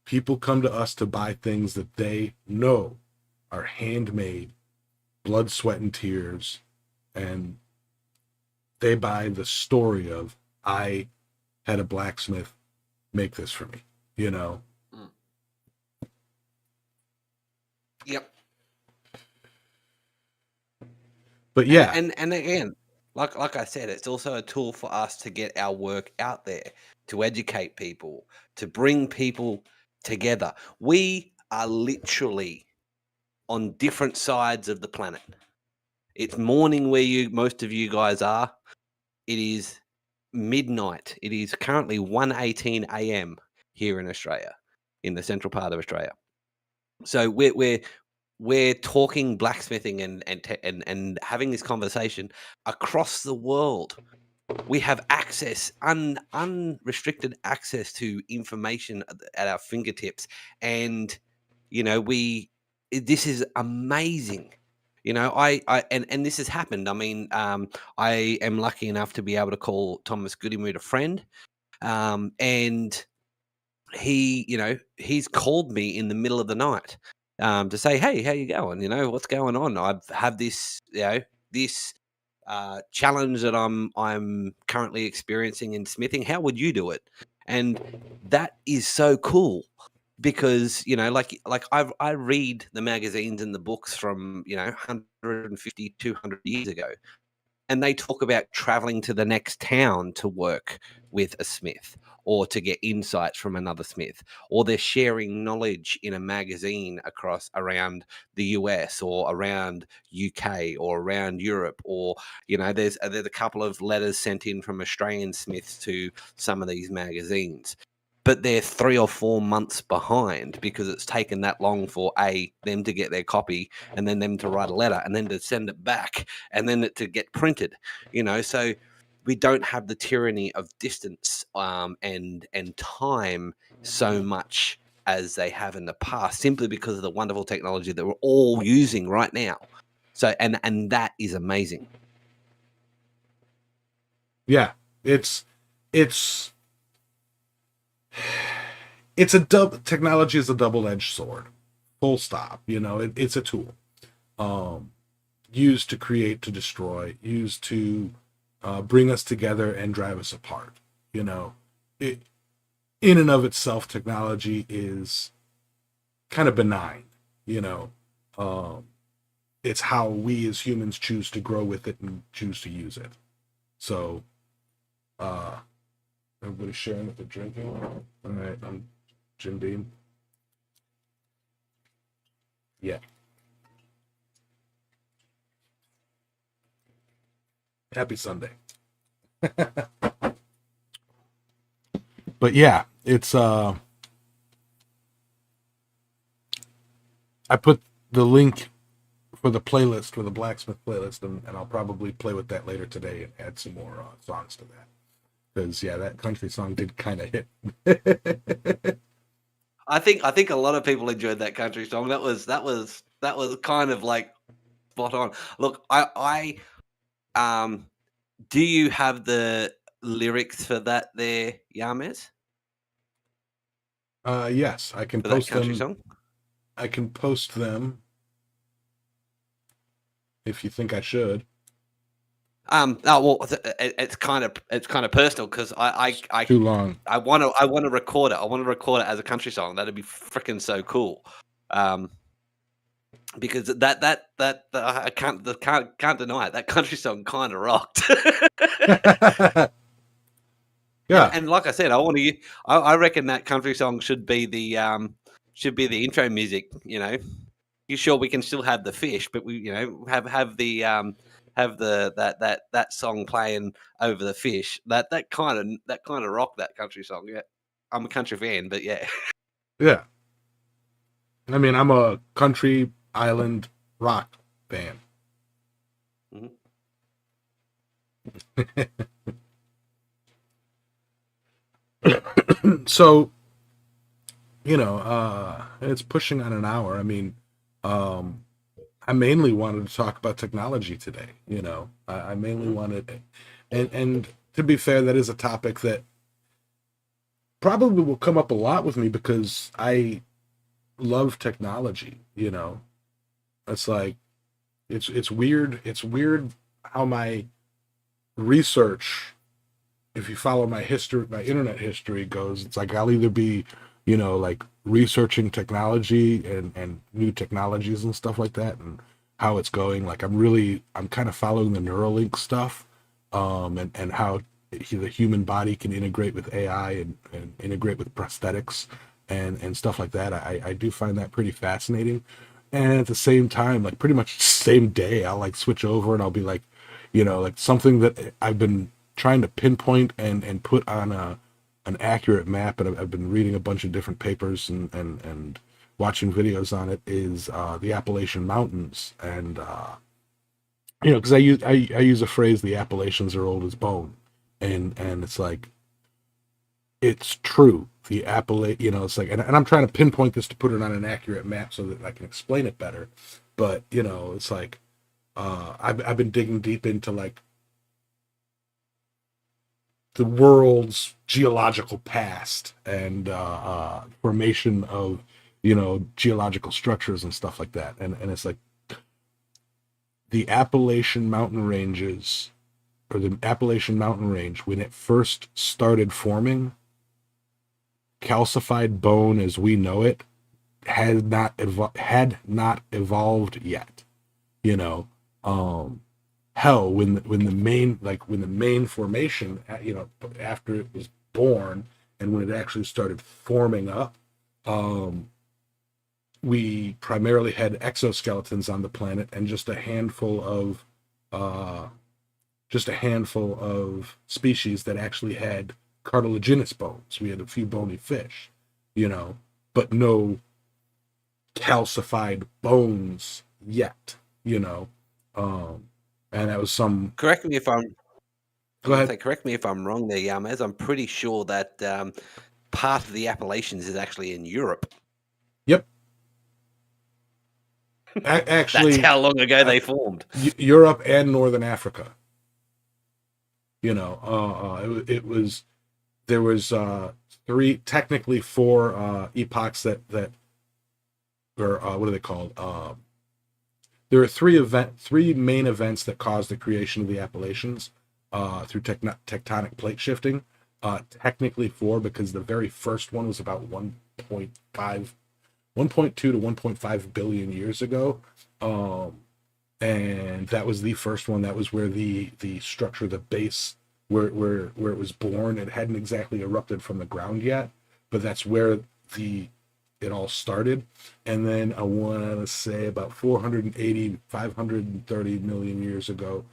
People come to us to buy things that they know are handmade, blood, sweat, and tears, and they buy the story of, I had a blacksmith make this for me, Yep. But yeah, and again, like I said, it's also a tool for us to get our work out there, to educate people, to bring people together. We are literally on different sides of the planet. It's morning where most of you guys are. It is midnight. It is currently 1:18 a.m. here in Australia, in the central part of Australia. So we're talking blacksmithing and having this conversation across the world. We have access, unrestricted access to information at our fingertips, and this is amazing. And this has happened. I mean, I am lucky enough to be able to call Thomas Goodymood a friend, and he's called me in the middle of the night to say, hey, how you going? What's going on? I have this, this challenge that I'm currently experiencing in smithing. How would you do it? And that is so cool because like I read the magazines and the books from 150, 200 years ago, and they talk about traveling to the next town to work with a smith or to get insights from another smith, or they're sharing knowledge in a magazine around the US or around UK or around Europe, or there's a couple of letters sent in from Australian smiths to some of these magazines. but they're 3 or 4 months behind because it's taken that long for them to get their copy, and then them to write a letter, and then to send it back, and then it to get printed. So we don't have the tyranny of distance and time so much as they have in the past, simply because of the wonderful technology that we're all using right now. So and that is amazing. Yeah, it's technology is a double-edged sword. Full stop. It's a tool. Used to create, to destroy, used to bring us together and drive us apart. It in and of itself, technology is kind of benign. It's how we as humans choose to grow with it and choose to use it. So, everybody's sharing what they're drinking. All right, I'm Jim Beam. Yeah. Happy Sunday. But yeah, it's I put the link for the playlist, for the blacksmith playlist, and I'll probably play with that later today and add some more songs to that. Because that country song did kind of hit. I think a lot of people enjoyed that country song. That was kind of like spot on. Look, I do you have the lyrics for that there, Yames? Yes, I can For post that country them. song? I can post them if you think I should. It's kind of personal because I Too long. I want to record it. I want to record it as a country song. That'd be freaking so cool. Because that I can't deny it. That country song kind of rocked. Yeah. And like I said, I reckon that country song should be the intro music. You sure we can still have the fish, but we have the that song playing over the fish. That kind of rocked that country song. Yeah, I'm a country fan, but yeah. Yeah. I mean, I'm a country island rock fan. Mm-hmm. So, it's pushing on an hour. I mean, I mainly wanted to talk about technology today. I mainly wanted, and to be fair, that is a topic that probably will come up a lot with me because I love technology. It's like, it's weird. It's weird how my research, if you follow my history, my internet history goes, it's like I'll either be, like researching technology and new technologies and stuff like that and how it's going. Like I'm kind of following the Neuralink stuff, and how the human body can integrate with AI and integrate with prosthetics and stuff like that. I do find that pretty fascinating. And at the same time, like pretty much the same day, I'll like switch over and I'll be like, like something that I've been trying to pinpoint and put on an accurate map, and I've been reading a bunch of different papers and watching videos on it, is the Appalachian Mountains. And because I use a phrase, the Appalachians are old as bone, and it's like, it's true. The it's like, and I'm trying to pinpoint this to put it on an accurate map so that I can explain it better. But it's like, I've been digging deep into like the world's geological past and formation of geological structures and stuff like that, and it's like the Appalachian mountain ranges, or the Appalachian mountain range, when it first started forming, calcified bone as we know it had not evolved yet. Hell, when the main formation, after it was born and when it actually started forming up, we primarily had exoskeletons on the planet and just a handful of species that actually had cartilaginous bones. We had a few bony fish, but no calcified bones yet, and that was some. Correct me if I'm. Go ahead. Correct me if I'm wrong there, Yamaz. I'm pretty sure that part of the Appalachians is actually in Europe. Yep. Actually, that's how long ago they formed. Europe and Northern Africa. It was there was technically four epochs that or what are they called? There are three main events that caused the creation of the Appalachians through tectonic plate shifting. Technically four, because the very first one was about 1.2 to 1.5 billion years ago. And that was the first one. That was where the structure, the base, where it was born. It hadn't exactly erupted from the ground yet, but that's where it all started. And then I want to say about 530 million years ago,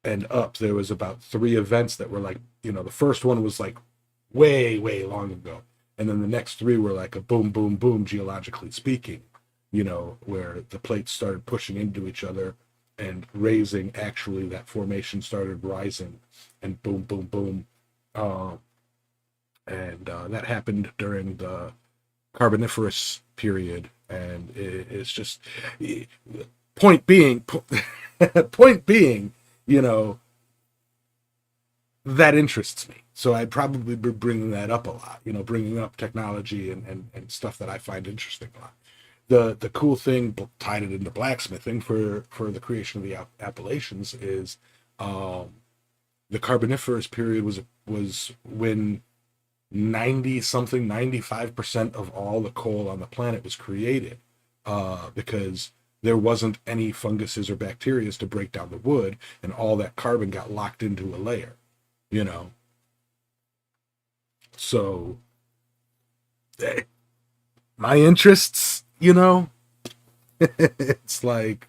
and up, there was about three events that were like, the first one was like way, way long ago. And then the next three were like a boom, boom, boom, geologically speaking, where the plates started pushing into each other and raising. Actually, that formation started rising, and boom, boom, boom. And that happened during the Carboniferous period. And it's just, point being, that interests me. So I'd probably be bringing that up a lot, bringing up technology and stuff that I find interesting a lot. The cool thing, tied it into blacksmithing for the creation of the Appalachians, is the Carboniferous period was when 95% of all the coal on the planet was created, because there wasn't any funguses or bacteria to break down the wood, and all that carbon got locked into a layer, So my interests, it's like,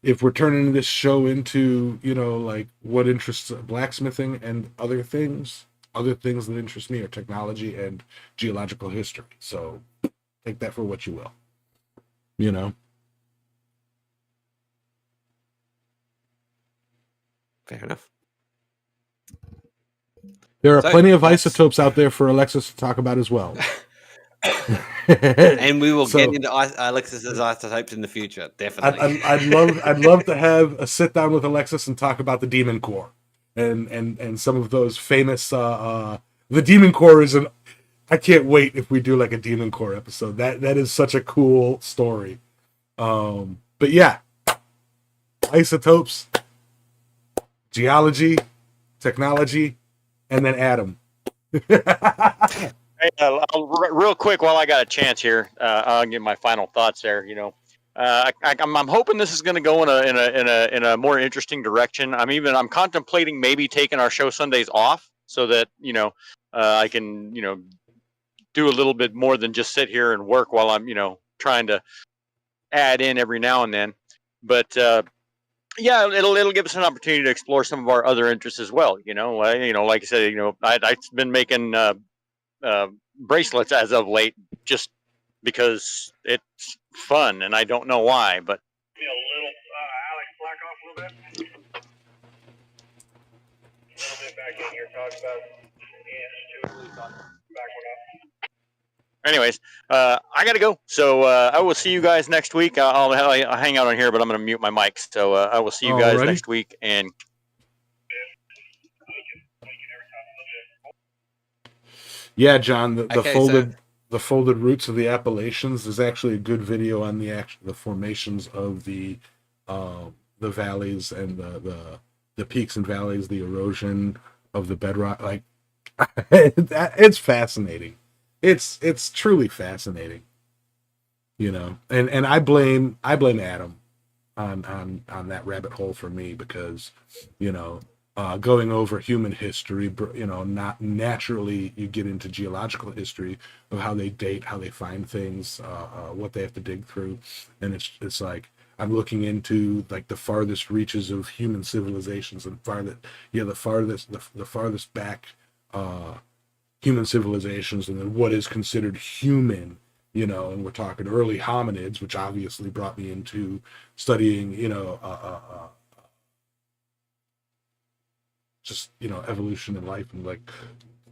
if we're turning this show into, like what interests blacksmithing and other things that interest me are technology and geological history. So take that for what you will, Fair enough. There are plenty of isotopes out there for Alexis to talk about as well. And we will get into Alexis's isotopes in the future, definitely. I'd love to have a sit down with Alexis and talk about the Demon Core and some of those famous. The Demon Core is I can't wait if we do like a Demon Core episode. That is such a cool story. But yeah, isotopes, geology, technology, and then Adam. Hey, real quick, while I got a chance here, I'll give my final thoughts there. I'm hoping this is going to go in a more interesting direction. I'm contemplating maybe taking our show Sundays off so that I can do a little bit more than just sit here and work while I'm trying to add in every now and then. But yeah, it'll give us an opportunity to explore some of our other interests as well. Like I said, I've been making bracelets as of late, just because it's fun, and I don't know why. But Alex, black off a little bit. A little bit back in here, talk about back one up. Anyways, I gotta go. So I will see you guys next week. I'll hang out on here, but I'm gonna mute my mic. So I will see you guys next week. And yeah, John, the folded roots of the Appalachians is actually a good video on the formations of the valleys and the peaks and valleys, the erosion of the bedrock. Like, it's fascinating. It's truly fascinating, and I blame Adam on that rabbit hole for me, because going over human history, not naturally you get into geological history of how they date, how they find things, what they have to dig through, and it's like I'm looking into like the farthest reaches of human civilizations and the farthest back human civilizations, and then what is considered human, and we're talking early hominids, which obviously brought me into studying, just, evolution in life, and like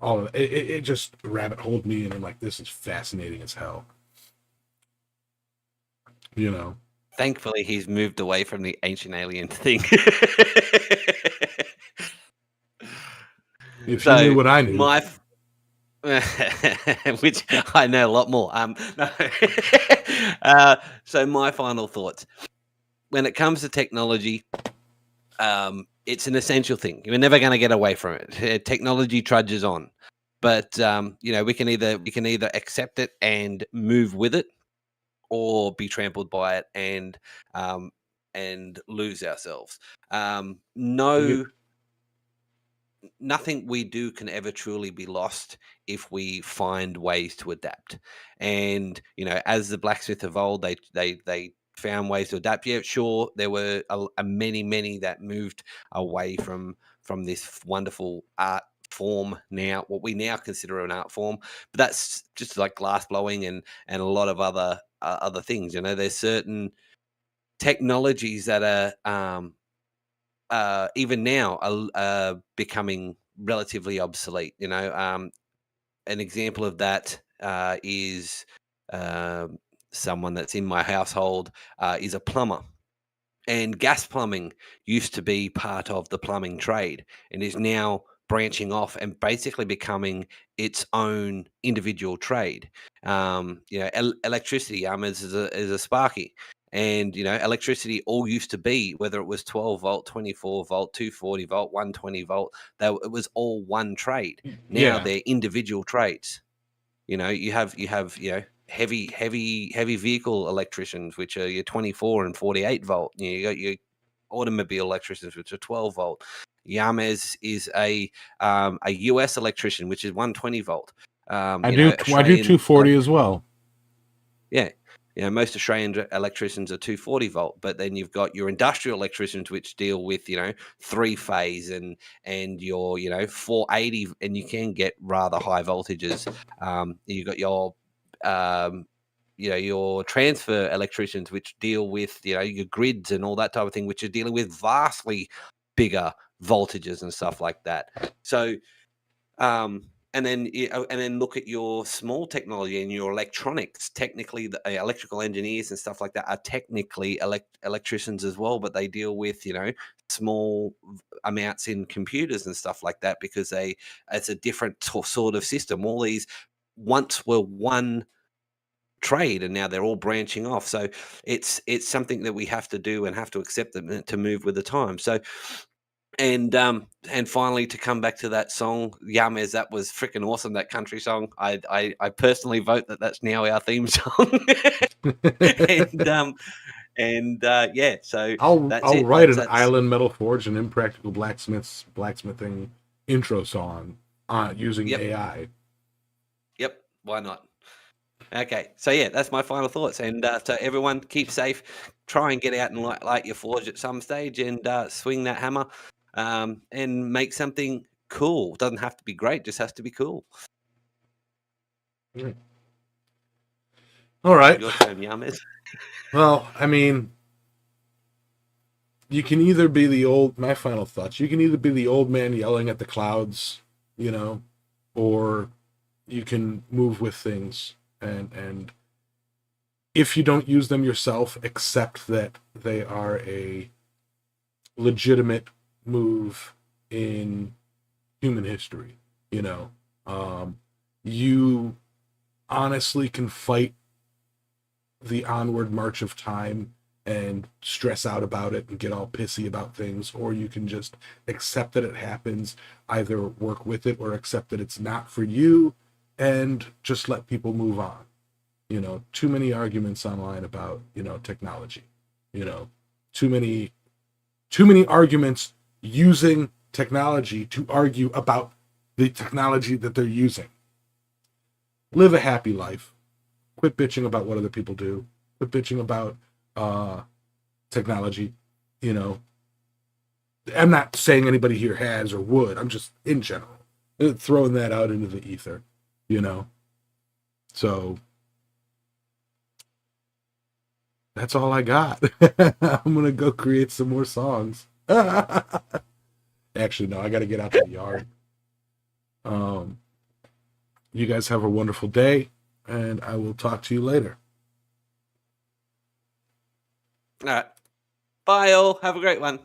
all of it, it just rabbit holed me, and I'm like, this is fascinating as hell. Thankfully, he's moved away from the ancient alien thing. If you knew what I knew. Which I know a lot more. No. So my final thoughts. When it comes to technology, it's an essential thing. You're never going to get away from it. Technology trudges on, but we can either accept it and move with it, or be trampled by it and lose ourselves. Nothing we do can ever truly be lost if we find ways to adapt. And as the blacksmith evolved, they found ways to adapt. Yeah, sure, there were a many that moved away from this wonderful art form, now what we now consider an art form, but that's just like glass blowing and a lot of other things. There's certain technologies that are even now are becoming relatively obsolete. An example of that is someone that's in my household is a plumber. And gas plumbing used to be part of the plumbing trade and is now branching off and basically becoming its own individual trade. Electricity is a sparky. And, electricity all used to be, whether it was 12 volt, 24 volt, 240 volt, 120 volt, it was all one trade. Now they're individual trades. You have heavy vehicle electricians, which are your 24 and 48 volt. You got your automobile electricians, which are 12 volt. Yames is a US electrician, which is 120 volt. I do 240 as well. Yeah. Most Australian electricians are 240 volt, but then you've got your industrial electricians, which deal with, 3-phase and your, 480, and you can get rather high voltages. You've got your transfer electricians, which deal with, your grids and all that type of thing, which are dealing with vastly bigger voltages and stuff like that. So, and then look at your small technology and your electronics. Technically, the electrical engineers and stuff like that are technically electricians as well, but they deal with small amounts in computers and stuff like that, because it's a different sort of system. All these once were one trade, and now they're all branching off. So it's something that we have to do and have to accept them to move with the time. So. And finally, to come back to that song, Yames, that was freaking awesome. That country song. I personally vote that's now our theme song. Yeah. So I'll write an Island Metal Forge and Impractical Blacksmiths blacksmithing intro song using AI. Yep. Why not? Okay, so yeah, that's my final thoughts. And so everyone, keep safe. Try and get out and light your forge at some stage, and swing that hammer. And make something cool. It doesn't have to be great, just has to be cool. All right. Your turn, Yames. Well, I mean, you can either be my final thoughts, you can either be the old man yelling at the clouds, or you can move with things, and if you don't use them yourself, accept that they are a legitimate move in human history. You honestly can fight the onward march of time and stress out about it and get all pissy about things, or you can just accept that it happens, either work with it or accept that it's not for you and just let people move on. Too many arguments online about technology, too many arguments using technology to argue about the technology that they're using. Live a happy life. Quit bitching about what other people do. Quit bitching about technology. You know, I'm not saying anybody here has or would. I'm just in general throwing that out into the ether. You know, so that's all I got. I'm gonna go create some more songs. Actually, no, I got to get out to the yard. You guys have a wonderful day, and I will talk to you later. All right. Bye, all. Have a great one.